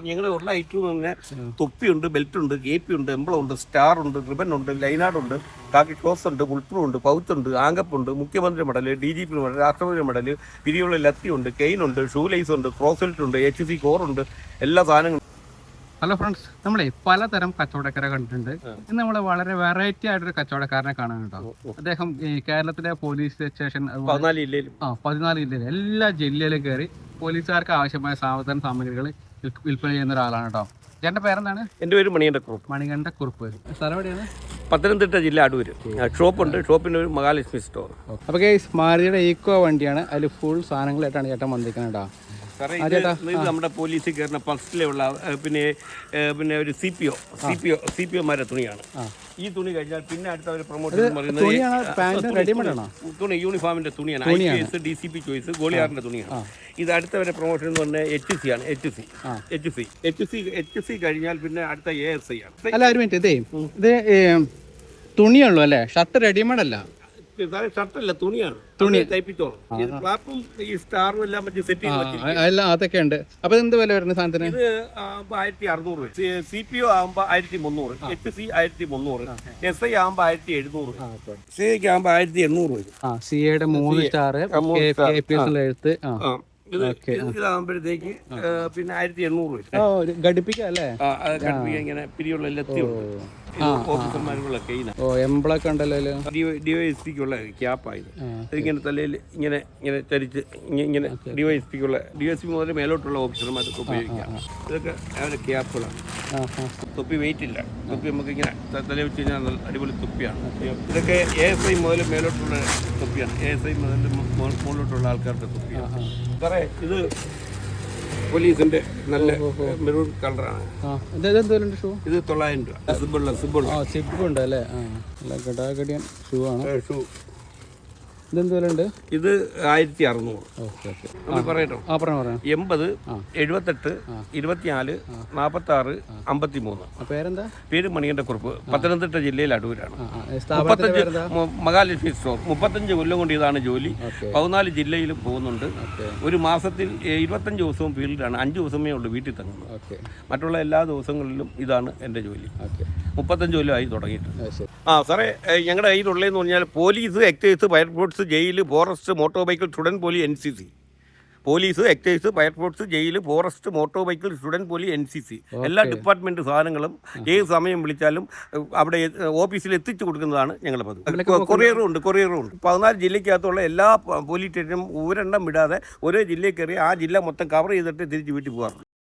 ഞങ്ങളുടെ ഉള്ള ഐറ്റം തന്നെ തൊപ്പിയുണ്ട്, ബെൽറ്റ് ഉണ്ട്, കേപ്പി ഉണ്ട്, എംബ്ലം ഉണ്ട്, സ്റ്റാർ ഉണ്ട്, റിബൺ ഉണ്ട്, ലൈനാർഡ് ഉണ്ട്, കാക്കി ക്ലോസ് ഉണ്ട്, ബുൾപ്രൂ ഉണ്ട്, പൗത്തുണ്ട്, ആങ്കപ്പുണ്ട്, മുഖ്യമന്ത്രി മെഡൽ, DGP മെഡൽ, രാഷ്ട്രപതി മെഡൽ, പിരിയുള്ള ലത്തിയുണ്ട്, കെയിനുണ്ട്, ഷൂ ലൈസ് ഉണ്ട്, ക്രോസെൽറ്റ് ഉണ്ട്, HC കോറുണ്ട്, എല്ലാ സാധനങ്ങളും. ഹലോ ഫ്രണ്ട്സ്, നമ്മളെ പലതരം കച്ചവടക്കാരെ കണ്ടിട്ടുണ്ട്. ഇന്ന് നമ്മൾ വളരെ വെറൈറ്റി ആയിട്ടൊരു കച്ചവടക്കാരനെ കാണാൻ കേട്ടോ. അദ്ദേഹം ഈ കേരളത്തിലെ പോലീസ് സ്റ്റേഷൻ 14 ജില്ലയിൽ എല്ലാ ജില്ലയിലും കയറി പോലീസുകാർക്ക് ആവശ്യമായ സാധന സാമഗ്രികൾ വിൽപ്പന ചെയ്യുന്ന ഒരാളാണ് കേട്ടോ. ചേട്ടൻ്റെ പേരെന്താണ്? എൻ്റെ പേര് മണികണ്ഠക്കുറുപ്പ്. മണികണ്ഠക്കുറുപ്പ്. സ്ഥലം എവിടെയാണ്? പത്തനംതിട്ട ജില്ല അടൂര്. ഷോപ്പുണ്ട്, ഷോപ്പിൻ്റെ ഒരു മഹാലക്ഷ്മി സ്റ്റോർ. അപ്പോൾ ഗൈസ്, മാരുതിയുടെ ഈക്കോ വണ്ടിയാണ്. അതിൽ ഫുൾ സാധനങ്ങളായിട്ടാണ് ചേട്ടൻ വന്നിരിക്കുന്നത് കേട്ടോ. ഇത് നമ്മുടെ പോലീസിൽ കയറുന്ന ഫസ്റ്റിലുള്ള പിന്നെ ഒരു CPO-മാരുടെ തുണിയാണ്. ഈ തുണി കഴിഞ്ഞാൽ പിന്നെ അടുത്ത ഒരു പ്രൊമോഷൻ തുണി യൂണിഫോമിന്റെ തുണിയാണ്. IPS, DCP ചോയ്സ്, ഗോളിയാറിന്റെ തുണിയാണ്. ഇത് അടുത്തവരെ പ്രൊമോഷൻ എന്ന് പറഞ്ഞാൽ HC കഴിഞ്ഞാൽ പിന്നെ അടുത്ത ASI ആണ്. അല്ല, ഒരു മിനിറ്റ്, ഇത് തുണിയുള്ളൂ അല്ലേ? ഷർട്ട് റെഡിമെയ്ഡ് അല്ല? ഷർട്ടല്ല, തുണിയാണ്. തുണി തയ്പ്പിച്ചോളും. ക്ലാപ്പും ഈ സ്റ്റാറും എല്ലാം മറ്റേ സെറ്റ് എല്ലാം അതൊക്കെ ഉണ്ട്. അപ്പൊ എന്ത് വില വരുന്ന സാധനത്തിന്? ഇത് 1600, CPO ആകുമ്പോ 1300, HC 1300, SI ആകുമ്പോ 1700, CA ആകുമ്പോ 1800 വരും. CAയുടെ 3 സ്റ്റാർ എഴുത്ത് ഇതാകുമ്പോഴത്തേക്ക് പിന്നെ 1800 വരും. ഘടിപ്പിക്കാം അല്ലേ? ഇങ്ങനെ പിരിയുള്ള ലത്തിയുണ്ട്, ഓഫീസർമാരുകളൊക്കെ. എംബ്ലൊക്കെ ഉണ്ടല്ലോ. DYSPക്കുള്ള ക്യാപ്പായത്. ഇതിങ്ങനെ തലയിൽ ഇങ്ങനെ ഇങ്ങനെ ചരിച്ച് ഇങ്ങനെ DYSP മുതൽ മേലോട്ടുള്ള ഓഫീസർമാർക്ക് ഉപയോഗിക്കാം. ഇതൊക്കെ അവരുടെ ക്യാപ്പുകളാണ്. തൊപ്പി വെയിറ്റ് ഇല്ല. തൊപ്പി നമുക്ക് ഇങ്ങനെ തലയിൽ വെച്ച് കഴിഞ്ഞാൽ നല്ല അടിപൊളി തൊപ്പിയാണ്. ഇതൊക്കെ ASI മുതൽ മേലോട്ടുള്ള തൊപ്പിയാണ്. ASI മുതൽ മുകളിലോട്ടുള്ള ആൾക്കാരുടെ തൊപ്പിയാണ്. സാറേ, ഇത് പോലീസിന്റെ നല്ല മെറൂൺ കളറാണ്. ഇത് 900 രൂപ. സിബ് ഉണ്ട് അല്ലേ? ഗടാഗടിയൻ ഷൂ ആണ്. ഇതെന്ത് വില ഉണ്ട്? ഇത് 1600. നമ്മൾ പറയട്ടോ. 80, 78, 24, 46, 53. പേരെന്താ? പേര് മണികണ്ഠക്കുറുപ്പ്. പത്തനംതിട്ട ജില്ലയിൽ അടൂരാണ്. മഹാലക്ഷ്മി സ്റ്റോർ. 35 കൊല്ലം കൊണ്ട് ഇതാണ് ജോലി. 14 ജില്ലയിലും പോകുന്നുണ്ട്. ഒരു മാസത്തിൽ 25 ദിവസവും ഫീൽഡിലാണ്. 5 ദിവസമേ ഉള്ളൂ വീട്ടിൽ തങ്ങുന്നത്. മറ്റുള്ള എല്ലാ ദിവസങ്ങളിലും ഇതാണ് എൻ്റെ ജോലി. 35 കൊല്ലമായി തുടങ്ങിയിട്ട്. സാറേ, ഞങ്ങളുടെ കയ്യിലുള്ളതെന്ന് പറഞ്ഞാൽ police, excise, fire force, jail, forest, motor vehicle, student police, NCC. Police, excise, fire force, jail, forest, motor vehicle, student police, NCC എല്ലാ ഡിപ്പാർട്ട്മെൻറ്റ് സാധനങ്ങളും ഏത് സമയം വിളിച്ചാലും അവിടെ ഓഫീസിൽ എത്തിച്ചു കൊടുക്കുന്നതാണ് ഞങ്ങളുടെ പതിവ്. കൊറിയറും ഉണ്ട്. 14 ജില്ലയ്ക്കകത്തുള്ള എല്ലാ പോലീസ് സ്റ്റേഷനും ഒരെണ്ണം വിടാതെ ഒരേ ജില്ലയിൽ കയറി ആ ജില്ല മൊത്തം കവർ ചെയ്തിട്ട് തിരിച്ച് വീട്ടിൽ പോകാറുണ്ട്.